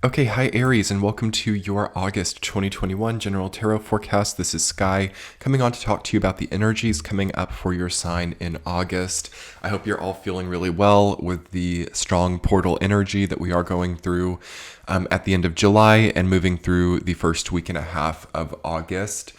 Okay, hi Aries, and welcome to your August 2021 General Tarot Forecast. This is Sky coming on to talk to you about the energies coming up for your sign in August. I hope you're all feeling really well with the strong portal energy that we are going through at the end of July and moving through the first week and a half of August.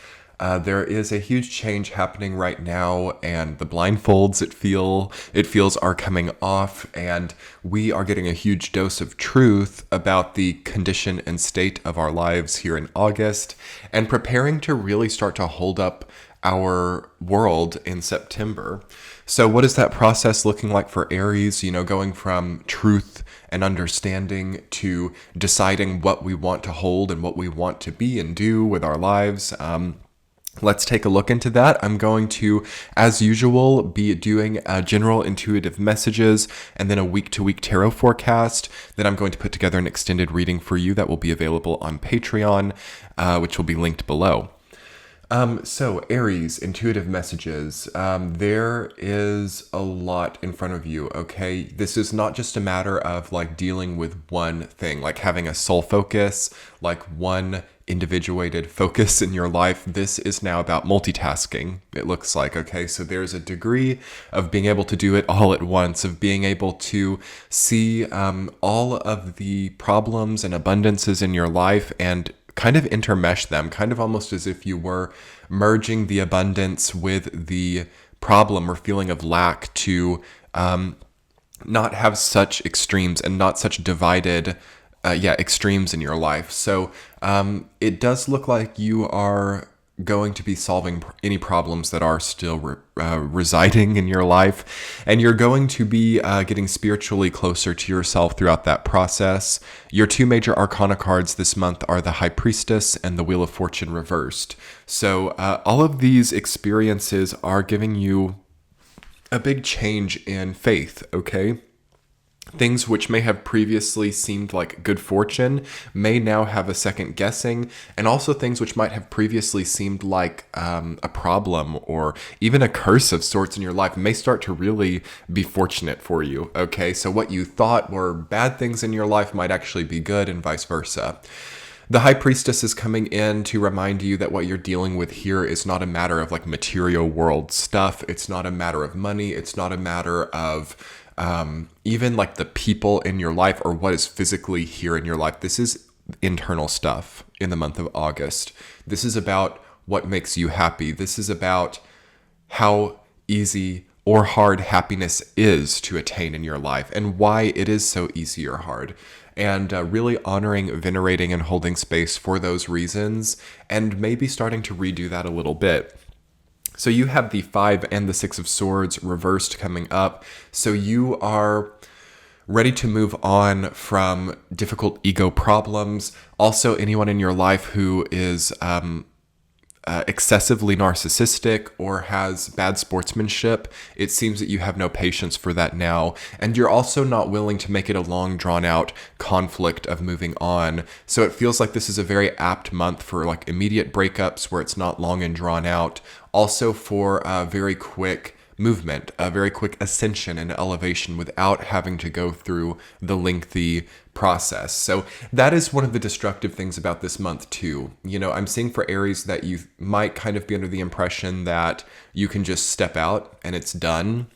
There is a huge change happening right now, and the blindfolds it feels are coming off, and we are getting a huge dose of truth about the condition and state of our lives here in August, and preparing to really start to hold up our world in September. So what is that process looking like for Aries? Going from truth and understanding to deciding what we want to hold and what we want to be and do with our lives. Let's take a look into that. I'm going to, as usual, be doing general intuitive messages and then a week-to-week tarot forecast. Then I'm going to put together an extended reading for you that will be available on Patreon, which will be linked below. So Aries, intuitive messages. There is a lot in front of you, okay? This is not just a matter of like dealing with one thing, like having a soul focus, like one individuated focus in your life. This is now about multitasking, it looks like, okay? So there's a degree of being able to do it all at once, of being able to see all of the problems and abundances in your life and kind of intermesh them, kind of almost as if you were merging the abundance with the problem or feeling of lack to not have such extremes and not such divided extremes in your life. So it does look like you are going to be solving any problems that are still residing in your life, and you're going to be getting spiritually closer to yourself throughout that process. Your two major arcana cards this month are the High Priestess and the Wheel of Fortune reversed. So all of these experiences are giving you a big change in faith, okay? Things which may have previously seemed like good fortune may now have a second guessing, and also things which might have previously seemed like a problem or even a curse of sorts in your life may start to really be fortunate for you, okay? So what you thought were bad things in your life might actually be good, and vice versa. The High Priestess is coming in to remind you that what you're dealing with here is not a matter of like material world stuff. It's not a matter of money. It's not a matter of even like the people in your life or what is physically here in your life. This is internal stuff in the month of August. This is about what makes you happy. This is about how easy or hard happiness is to attain in your life and why it is so easy or hard. And really honoring, venerating, and holding space for those reasons, and maybe starting to redo that a little bit. So you have the 5 and the 6 of Swords reversed coming up. So you are ready to move on from difficult ego problems. Also, anyone in your life who is excessively narcissistic or has bad sportsmanship, it seems that you have no patience for that now. And you're also not willing to make it a long drawn out conflict of moving on. So it feels like this is a very apt month for like immediate breakups where it's not long and drawn out. Also for a very quick movement, a very quick ascension and elevation without having to go through the lengthy process. So that is one of the destructive things about this month too. I'm seeing for Aries that you might kind of be under the impression that you can just step out and it's done.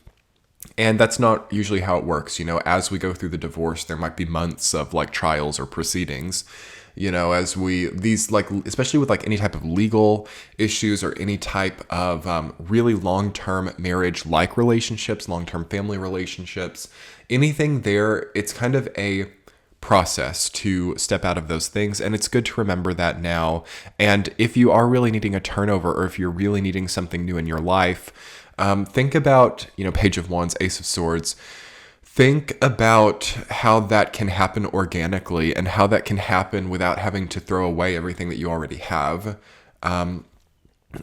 And that's not usually how it works. As we go through the divorce, there might be months of like trials or proceedings. As these like, especially with like any type of legal issues or any type of really long-term marriage-like relationships, long-term family relationships, anything there, it's kind of a process to step out of those things. And it's good to remember that now. And if you are really needing a turnover, or if you're really needing something new in your life, think about, Page of Wands, Ace of Swords. Think about how that can happen organically and how that can happen without having to throw away everything that you already have.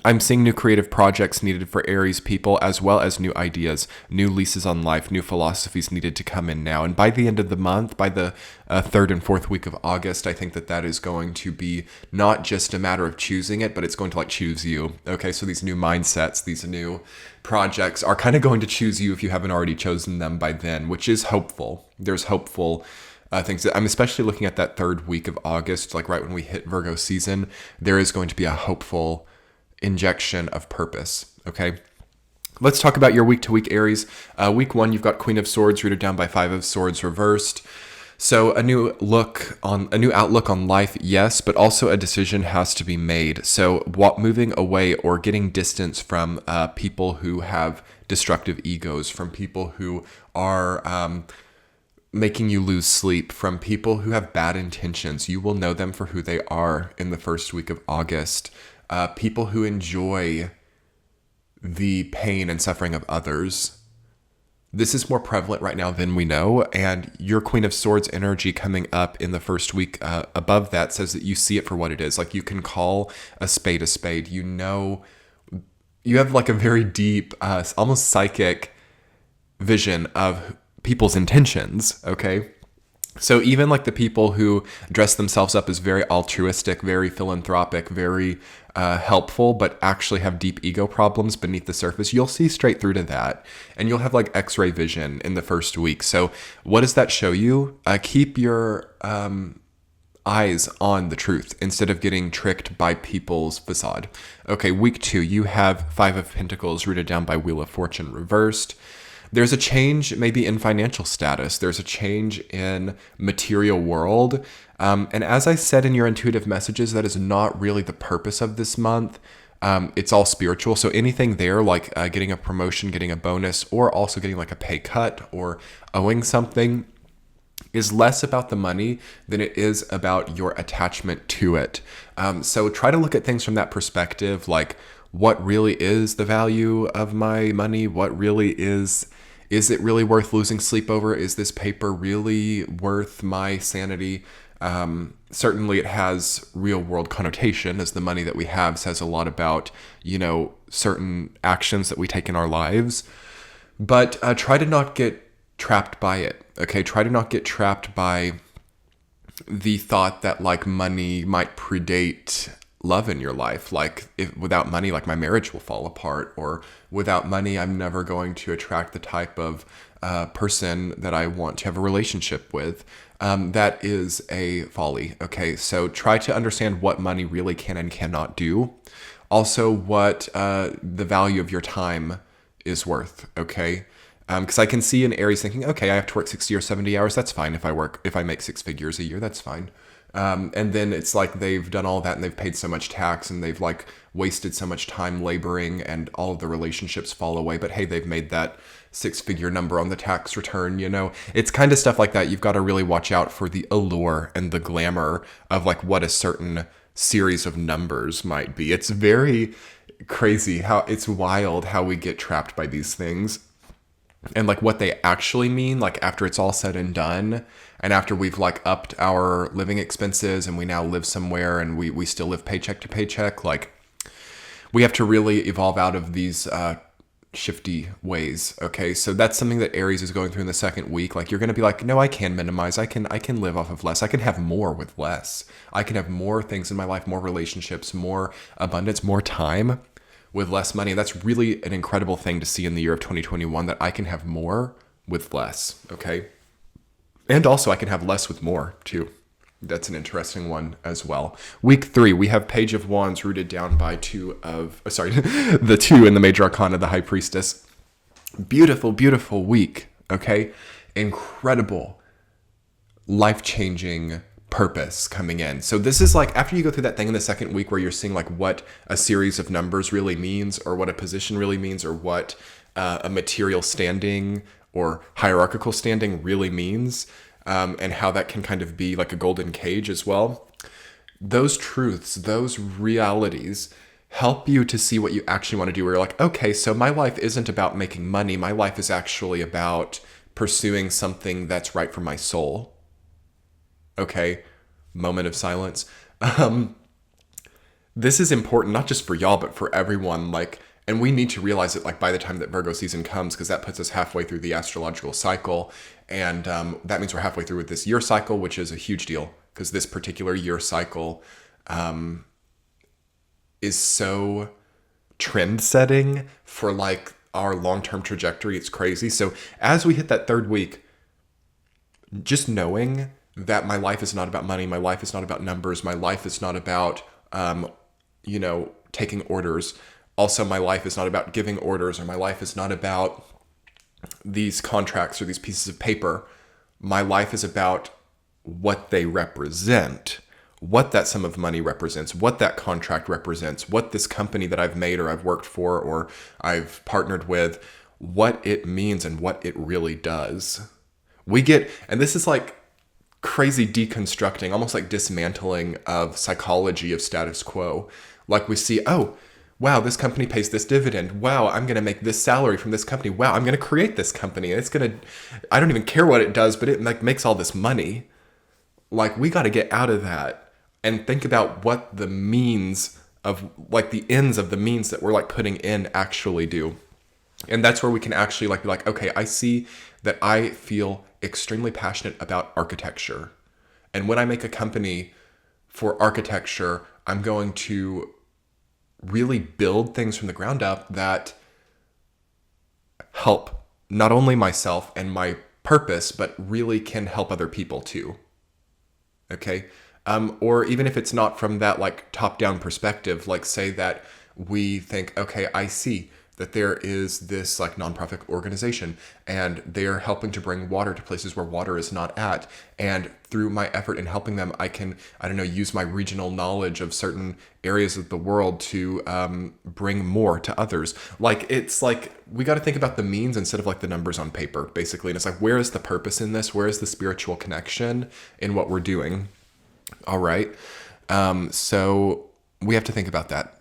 I'm seeing new creative projects needed for Aries people, as well as new ideas, new leases on life, new philosophies needed to come in now. And by the end of the month, by the 3rd and 4th week of August, I think that is going to be not just a matter of choosing it, but it's going to like choose you. Okay, so these new mindsets, these new projects are kind of going to choose you if you haven't already chosen them by then, which is hopeful. There's hopeful things. I'm especially looking at that third week of August, like right when we hit Virgo season, there is going to be a hopeful injection of purpose. Okay. Let's talk about your week to week Aries. Week 1, you've got Queen of Swords rooted down by Five of Swords reversed. So a new outlook on life, yes, but also a decision has to be made. So moving away or getting distance from people who have destructive egos, from people who are making you lose sleep, from people who have bad intentions. You will know them for who they are in the first week of August. People who enjoy the pain and suffering of others. This is more prevalent right now than we know, and your Queen of Swords energy coming up in the first week above that says that you see it for what it is. Like, you can call a spade a spade. You know, you have like a very deep, almost psychic vision of people's intentions, okay? So even like the people who dress themselves up as very altruistic, very philanthropic, very helpful, but actually have deep ego problems beneath the surface, you'll see straight through to that. And you'll have like x-ray vision in the first week. So what does that show you? Keep your eyes on the truth instead of getting tricked by people's facade. Okay, week 2, you have Five of Pentacles rooted down by Wheel of Fortune reversed. There's a change maybe in financial status. There's a change in material world. And as I said in your intuitive messages, that is not really the purpose of this month. It's all spiritual. So anything there like getting a promotion, getting a bonus, or also getting like a pay cut or owing something is less about the money than it is about your attachment to it. So try to look at things from that perspective, like what really is the value of my money? What really is it really worth losing sleep over? Is this paper really worth my sanity? Certainly it has real world connotation, as the money that we have says a lot about, certain actions that we take in our lives. But try to not get trapped by it. Okay, try to not get trapped by the thought that like money might predate love in your life. Like, if without money, like my marriage will fall apart, or without money, I'm never going to attract the type of person that I want to have a relationship with. That is a folly. Okay, so try to understand what money really can and cannot do. Also, what the value of your time is worth. Okay. Because I can see an Aries thinking, okay, I have to work 60 or 70 hours. That's fine. If I make 6 figures a year, that's fine. And then it's like they've done all that and they've paid so much tax and they've like wasted so much time laboring and all of the relationships fall away. But hey, they've made that 6-figure number on the tax return, It's kind of stuff like that. You've got to really watch out for the allure and the glamour of like what a certain series of numbers might be. It's very crazy it's wild how we get trapped by these things. And like what they actually mean, like after it's all said and done, and after we've like upped our living expenses and we now live somewhere and we still live paycheck to paycheck, like we have to really evolve out of these shifty ways. Okay, so that's something that Aries is going through in the second week. Like, you're going to be like, no, I can minimize. I can live off of less. I can have more with less. I can have more things in my life, more relationships, more abundance, more time with less money. That's really an incredible thing to see in the year of 2021, that I can have more with less, okay? And also I can have less with more too. That's an interesting one as well. Week 3, we have Page of Wands rooted down by the 2 in the Major Arcana, the High Priestess. Beautiful, beautiful week, okay? Incredible, life-changing purpose coming in. So this is like after you go through that thing in the second week where you're seeing like what a series of numbers really means, or what a position really means, or what a material standing or hierarchical standing really means, and how that can kind of be like a golden cage as well. Those truths, those realities help you to see what you actually want to do, where you're like, okay, so my life isn't about making money. My life is actually about pursuing something that's right for my soul. Okay, moment of silence. This is important, not just for y'all, but for everyone. Like, and we need to realize it like by the time that Virgo season comes, because that puts us halfway through the astrological cycle. And that means we're halfway through with this year cycle, which is a huge deal, because this particular year cycle is so trend setting for like our long-term trajectory. It's crazy. So as we hit that third week, just knowing that my life is not about money. My life is not about numbers. My life is not about, taking orders. Also, my life is not about giving orders, or my life is not about these contracts or these pieces of paper. My life is about what they represent, what that sum of money represents, what that contract represents, what this company that I've made or I've worked for or I've partnered with, what it means and what it really does. And this is like crazy deconstructing, almost like dismantling of psychology of status quo. Like we see, oh, wow, this company pays this dividend. Wow, I'm going to make this salary from this company. Wow, I'm going to create this company. I don't even care what it does, but it like makes all this money. Like, we got to get out of that and think about what the means of, like, the ends of the means that we're like putting in actually do. And that's where we can actually like be like, okay, I see that I feel extremely passionate about architecture. And when I make a company for architecture, I'm going to really build things from the ground up that help not only myself and my purpose, but really can help other people too. Okay. Or even if it's not from that like top-down perspective, like say that we think, okay, I see that there is this like nonprofit organization and they're helping to bring water to places where water is not at. And through my effort in helping them, I can, use my regional knowledge of certain areas of the world to bring more to others. Like, it's like, we got to think about the means instead of like the numbers on paper, basically. And it's like, where is the purpose in this? Where is the spiritual connection in what we're doing? All right. So we have to think about that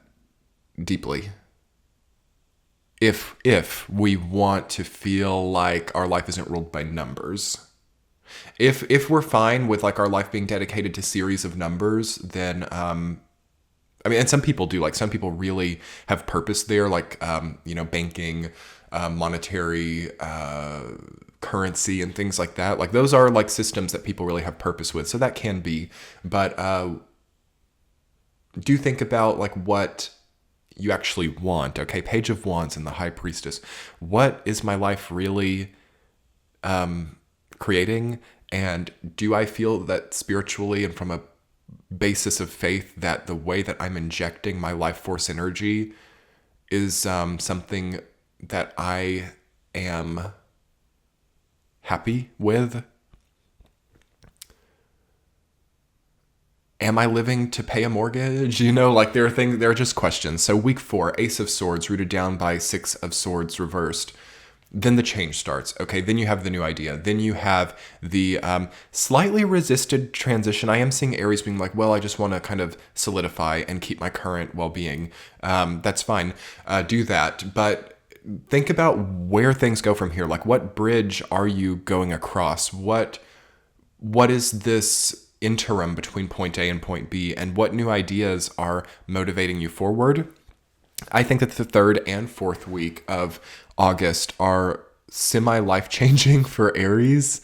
deeply. If we want to feel like our life isn't ruled by numbers. If we're fine with like our life being dedicated to series of numbers, then and some people do, like some people really have purpose there, like banking, monetary, currency and things like that. Like those are like systems that people really have purpose with. So that can be, but do think about like what you actually want. Okay, Page of Wands and the High Priestess. What is my life really creating? And do I feel that spiritually and from a basis of faith that the way that I'm injecting my life force energy is something that I am happy with? Am I living to pay a mortgage? Like there are just questions. So week 4, Ace of Swords rooted down by 6 of Swords reversed. Then the change starts. Okay, then you have the new idea. Then you have the slightly resisted transition. I am seeing Aries being like, well, I just want to kind of solidify and keep my current well-being. That's fine. Do that. But think about where things go from here. Like, what bridge are you going across? What is this interim between point A and point B, and what new ideas are motivating you forward? I think that the 3rd and 4th week of August are semi-life-changing for Aries,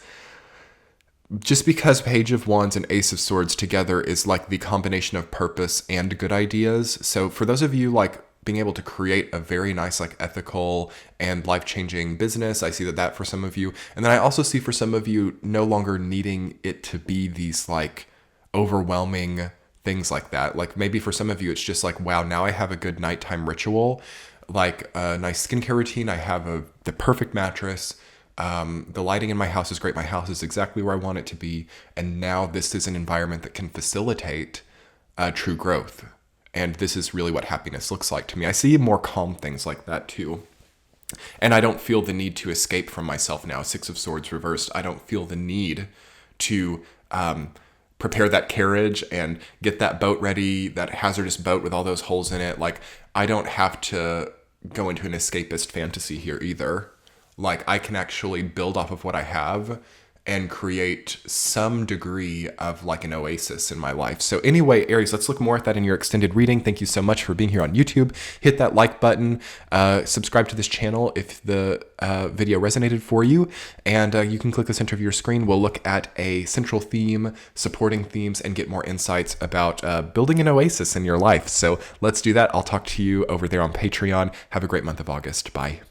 just because Page of Wands and Ace of Swords together is like the combination of purpose and good ideas. So for those of you like being able to create a very nice, like ethical and life-changing business, I see that for some of you. And then I also see for some of you no longer needing it to be these like overwhelming things like that. Like maybe for some of you, it's just like, wow, now I have a good nighttime ritual, like a nice skincare routine. I have the perfect mattress. The lighting in my house is great. My house is exactly where I want it to be. And now this is an environment that can facilitate true growth. And this is really what happiness looks like to me. I see more calm things like that too. And I don't feel the need to escape from myself now. 6 of Swords reversed. I don't feel the need to prepare that carriage and get that boat ready, that hazardous boat with all those holes in it. Like, I don't have to go into an escapist fantasy here either. Like, I can actually build off of what I have and create some degree of like an oasis in my life. So anyway, Aries, let's look more at that in your extended reading. Thank you so much for being here on YouTube. Hit that like button, subscribe to this channel if the video resonated for you, and you can click the center of your screen. We'll look at a central theme, supporting themes, and get more insights about building an oasis in your life. So let's do that. I'll talk to you over there on Patreon. Have a great month of August. Bye.